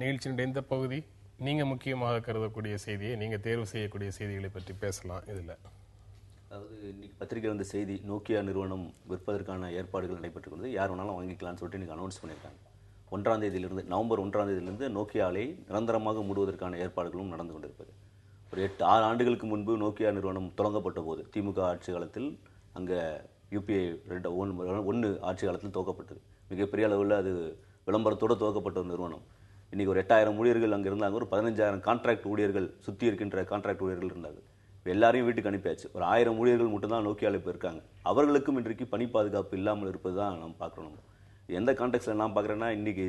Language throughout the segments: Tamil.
நிகழ்ச்சியினுடைய இந்த பகுதி நீங்கள் முக்கியமாக கருதக்கூடிய செய்தியை நீங்கள் தேர்வு செய்யக்கூடிய செய்திகளை பற்றி பேசலாம். இதில் அதாவது இன்னைக்கு பத்திரிகை வந்த செய்தி, நோக்கியா நிறுவனம் விற்பதற்கான ஏற்பாடுகள் நடைபெற்றுள்ளது, யார் வேணாலும் வாங்கிக்கலாம்னு சொல்லிட்டு இன்னைக்கு அனௌன்ஸ் பண்ணியிருக்காங்க. நவம்பர் 1 நோக்கியாவை நிரந்தரமாக மூடுவதற்கான ஏற்பாடுகளும் நடந்து கொண்டிருப்பது. ஒரு 8-6 ஆண்டுகளுக்கு முன்பு நோக்கியா நிறுவனம் தொடங்கப்பட்ட போது திமுக ஆட்சி காலத்தில் அங்கே யூபிஐ 1 ஆட்சி காலத்தில் துவக்கப்பட்டது. மிகப்பெரிய அளவில் அது விளம்பரத்தோடு துவக்கப்பட்ட ஒரு நிறுவனம். இன்றைக்கி ஒரு 8000 ஊழியர்கள் அங்கே இருந்தாங்க. ஒரு 15000 கான்ட்ராக்ட் ஊழியர்கள், சுற்றி இருக்கின்ற கான்ட்ராக்ட் ஊழியர்கள் இருந்தார்கள். எல்லாரையும் வீட்டுக்கு அனுப்பியாச்சு. ஒரு 1000 ஊழியர்கள் மட்டும்தான் நோக்கியாவில் இப்போ இருக்காங்க. அவர்களுக்கும் இன்றைக்கு பணி பாதுகாப்பு இல்லாமல் இருப்பது தான் நம்ம பார்க்குறோம். எந்த கான்டெக்ட்ல நான் பார்க்குறேன்னா, இன்னைக்கு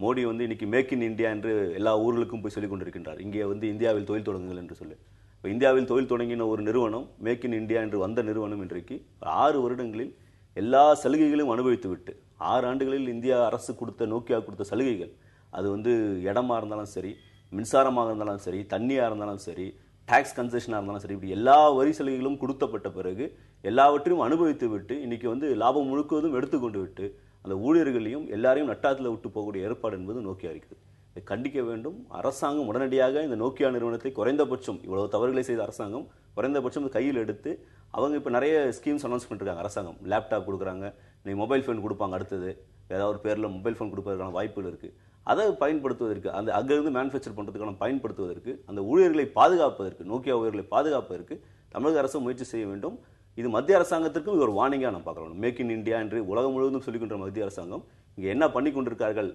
மோடி இன்னைக்கு மேக் இன் இந்தியா என்று எல்லா ஊர்களுக்கும் போய் சொல்லிக் கொண்டிருக்கின்றார். இங்கே இந்தியாவில் தொழில் தொடங்குங்கள் என்று சொல்லி. இப்போ இந்தியாவில் தொழில் தொடங்கின ஒரு நிறுவனம், மேக் இன் இந்தியா என்று வந்த நிறுவனம் இன்றைக்கு 6 வருடங்களில் எல்லா சலுகைகளையும் அனுபவித்து விட்டு, 6 ஆண்டுகளில் இந்தியா அரசு கொடுத்த, நோக்கியா கொடுத்த சலுகைகள், அது இடமா இருந்தாலும் சரி, மின்சாரமாக இருந்தாலும் சரி, தண்ணியாக இருந்தாலும் சரி, டாக்ஸ் கன்செஷனாக இருந்தாலும் சரி, இப்படி எல்லா வரி சலுகைகளும் கொடுத்தப்பட்ட பிறகு எல்லாவற்றையும் அனுபவித்து விட்டு இன்னைக்கு லாபம் முழுக்குவதும் எடுத்துக்கொண்டு விட்டு அந்த ஊழியர்களையும் எல்லாரையும் நட்டாத்தில் விட்டு போகக்கூடிய ஏற்பாடு என்பது நோக்கியா இருக்கிறது. இதை கண்டிக்க வேண்டும். அரசாங்கம் உடனடியாக இந்த நோக்கியா நிறுவனத்தை குறைந்தபட்சம், இவ்வளவு தவறுகளை செய்த அரசாங்கம் குறைந்தபட்சம் கையில் எடுத்து, அவங்க இப்போ நிறைய ஸ்கீம்ஸ் அனௌன்ஸ் பண்ணிருக்காங்க. அரசாங்கம் லேப்டாப் கொடுக்குறாங்க, நீ மொபைல் ஃபோன் கொடுப்பாங்க, அடுத்தது ஏதாவது ஒரு பேரில் மொபைல் ஃபோன் கொடுப்பதற்கான வாய்ப்புகள் இருக்குது. அதை பயன்படுத்துவதற்கு, அந்த அங்கிருந்து மேனுஃபேக்சர் பண்ணுறதுக்கான பயன்படுத்துவதற்கு, அந்த ஊழியர்களை பாதுகாப்பதற்கு, நோக்கியா ஊழியர்களை பாதுகாப்பதற்கு தமிழக அரசு முயற்சி செய்ய வேண்டும். இது மத்திய அரசாங்கத்திற்கும் இது ஒரு வார்னிங்காக நான் பார்க்குறோம். மேக் இன் இந்தியா என்று உலகம் முழுவதும் சொல்லிக்கொண்ட மத்திய அரசாங்கம் இங்கே என்ன பண்ணி கொண்டிருக்கார்கள்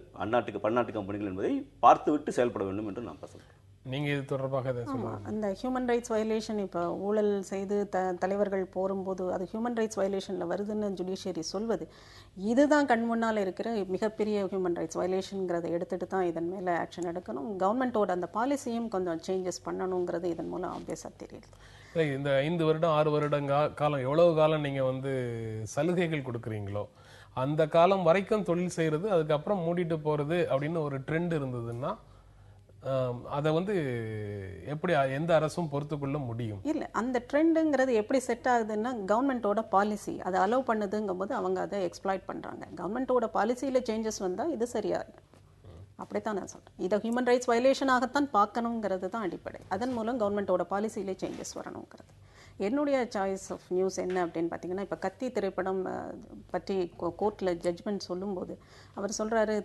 பன்னாட்டு கம்பெனிகள் என்பதை பார்த்துவிட்டு செயல்பட வேண்டும் என்று நான் பேசுகிறேன். நீங்கள் இது தொடர்பாக அந்த ஹியூமன் ரைட்ஸ் வயலேஷன், இப்போ ஊழல் செய்து தலைவர்கள் போகும்போது அது ஹியூமன் ரைட்ஸ் வயலேஷனில் வருதுன்னு ஜுடிஷியரி சொல்வது, இதுதான் கண் முன்னால் இருக்கிற மிகப்பெரிய ஹியூமன் ரைட்ஸ் வயலேஷனுங்கிறத எடுத்துகிட்டு தான் இதன் மேலே ஆக்ஷன் எடுக்கணும். கவர்மெண்ட்டோட அந்த பாலிசியும் கொஞ்சம் சேஞ்சஸ் பண்ணணுங்கிறது இதன் மூலம் ஆப்வியஸாக தெரியுது. இந்த 5 வருடம் 6 வருடம் காலம், எவ்வளவு காலம் நீங்கள் சலுகைகள் கொடுக்குறீங்களோ அந்த காலம் வரைக்கும் தொழில் செய்கிறது, அதுக்கப்புறம் மூடிட்டு போகிறது அப்படின்னு ஒரு ட்ரெண்ட் இருந்ததுன்னா அதை எப்படி எந்த அரசும் பொறுத்துக்கொள்ள முடியும்? இல்லை, அந்த ட்ரெண்டுங்கிறது எப்படி செட் ஆகுதுன்னா கவர்மெண்ட்டோட பாலிசி அதை அலோவ் பண்ணுதுங்கும் போது அவங்க அதை எக்ஸ்ப்ளாய்ட் பண்ணுறாங்க. கவர்மெண்ட்டோட பாலிசியில் சேஞ்சஸ் வந்தால் இது சரியாக, அப்படித்தான் நான் சொல்கிறேன். இதை ஹியூமன் ரைட்ஸ் வயலேஷனாகத்தான் பார்க்கணுங்கிறது தான் அடிப்படை. அதன் மூலம் கவர்மெண்ட்டோட பாலிசியிலே சேஞ்சஸ் வரணுங்கிறது. என்னுடைய சாய்ஸ் ஆஃப் நியூஸ் என்ன அப்படின்னு பார்த்தீங்கன்னா, இப்போ கத்தி திரைப்படம் பற்றி கோர்ட்டில் ஜட்ஜ்மெண்ட் சொல்லும்போது அவர் சொல்கிறாரு,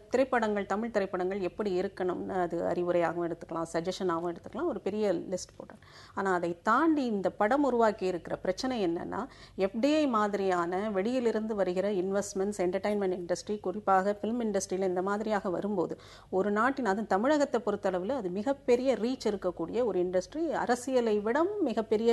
தமிழ் திரைப்படங்கள் எப்படி இருக்கணும்னு அது அறிவுரையாகவும் எடுத்துக்கலாம், சஜஷனாகவும் எடுத்துக்கலாம், ஒரு பெரிய லிஸ்ட் போட்டார். ஆனால் அதை தாண்டி இந்த படம் உருவாக்கி இருக்கிற பிரச்சனை என்னென்னா, எஃப்டிஐ மாதிரியான வெளியிலிருந்து வருகிற இன்வெஸ்ட்மெண்ட்ஸ், என்டர்டைன்மெண்ட் இண்டஸ்ட்ரி, குறிப்பாக ஃபிலிம் இண்டஸ்ட்ரியில் இந்த மாதிரியாக வரும்போது ஒரு நாட்டின், அது தமிழகத்தை பொறுத்தளவில் அது மிகப்பெரிய ரீச் இருக்கக்கூடிய ஒரு இண்டஸ்ட்ரி, அரசியலை விட மிகப்பெரிய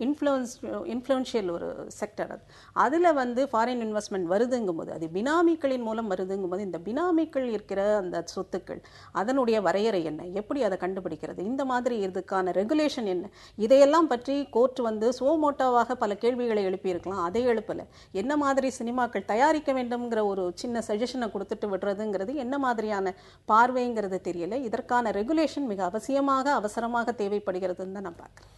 இன்ஃப்ளூயன்ஷியல் ஒரு செக்டர். அதில் ஃபாரின் இன்வெஸ்ட்மெண்ட் வருதுங்கும் போது, அது பினாமிகளின் மூலம் வருதுங்கும் போது, இந்த பினாமிகள் இருக்கிற அந்த சொத்துக்கள் அதனுடைய வரையறை என்ன, எப்படி அதை கண்டுபிடிக்கிறது, இந்த மாதிரி இதுக்கான ரெகுலேஷன் என்ன, இதையெல்லாம் பற்றி கோர்ட் சோமோட்டாவாக பல கேள்விகளை எழுப்பியிருக்கலாம். அதை எழுப்பலை. என்ன மாதிரி சினிமாக்கள் தயாரிக்க வேண்டும்ங்கிற ஒரு சின்ன சஜஷனை கொடுத்துட்டு விடுறதுங்கிறது என்ன மாதிரியான பார்வைங்கிறது தெரியல. இதற்கான ரெகுலேஷன் மிக அவசரமாக தேவைப்படுகிறதுன்னு தான் நான் பார்க்குறேன்.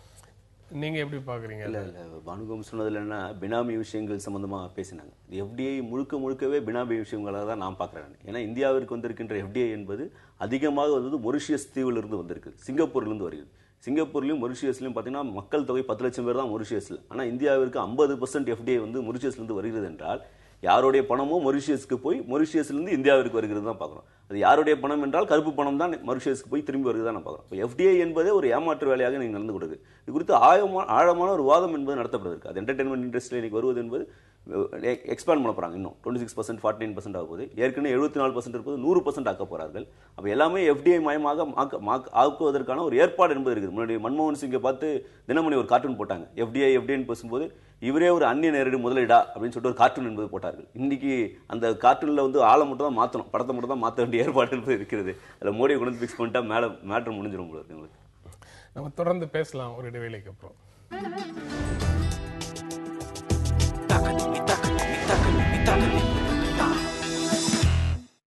நீங்க எப்படி பாக்குறீங்க? இல்ல பானுகம் சொன்னதுல என்ன, பினாமி விஷயங்கள் சம்பந்தமா பேசினாங்க. எஃப்டிஐ முழுக்கவே பினாமி விஷயங்களாக தான் நான் பார்க்குறேன். ஏன்னா இந்தியாவிற்கு வந்திருக்கின்ற எஃப்டிஐ என்பது அதிகமாக மொரிஷியஸ் தீவிலிருந்து வந்திருக்கு, சிங்கப்பூர்லேருந்து வருகிறது. சிங்கப்பூர்லையும் மொரிஷியஸ்லையும் பார்த்தீங்கன்னா மக்கள் தொகை 10 லட்சம் பேர் தான் மொரிஷியஸில். ஆனால் இந்தியாவிற்கு 50% எஃப்டிஐ மொரிஷியஸ்லேருந்து வருகிறது என்றால், யாருடைய பணமோ மொரிஷியஸ்க்கு போய் மொரிஷியஸ்லேருந்து இந்தியாவிற்கு வருகிறது தான் பார்க்குறோம். அது யாருடைய பணம் என்றால் கருப்பு பணம் தான் மொரிஷியஸ்க்கு போய் திரும்பி வருகிறது தான் நான் பார்க்குறோம். இப்போ எஃப்டிஐ என்பதே ஒரு ஏமாற்று வேலையாக நீங்கள் நடந்து கொடுக்குது. இது குறித்து ஆழமான ஒரு வாதம் என்பது நடத்தப்படுவதற்கு, அது என்டர்டைன்மெண்ட் இண்டஸ்ட்ரியில் இன்னைக்கு வருவது என்பது எக்ஸ்பேண்ட் பண்ண போகிறாங்க. இன்னும் 26%, 49% ஆக போகுது. ஏற்கனவே 74% இருப்பது 100% ஆக்க போகிறார்கள். அப்போ எல்லாமே எஃப்டிஐ மயமாக ஆக்குவதற்கான ஒரு ஏற்பாடு என்பது இருக்குது. முன்னாடி மன்மோகன் சிங்கை பார்த்து தினமணி ஒரு கார்ட்டூன் போட்டாங்க. எஃப்டிஐன்னு பேசும்போது இவரே ஒரு அந்நிய நேரடி முதலீடா அப்படின்னு சொல்லிட்டு ஒரு கார்ட்டூன் என்பது போட்டார்கள். இன்னைக்கு அந்த கார்ட்டூனில் ஆளை மட்டும் தான் மாற்றணும், படத்தை மட்டும் தான் மாற்ற வேண்டிய ஏற்பாடு என்பது இருக்கிறது. அதில் மோடியை கொண்டு ஃபிக்ஸ் பண்ணிட்டா மேட்ரு முடிஞ்சிடும் போல இருக்கு. நம்ம தொடர்ந்து பேசலாம் ஒரு இடைவேளைக்கு அப்புறம்.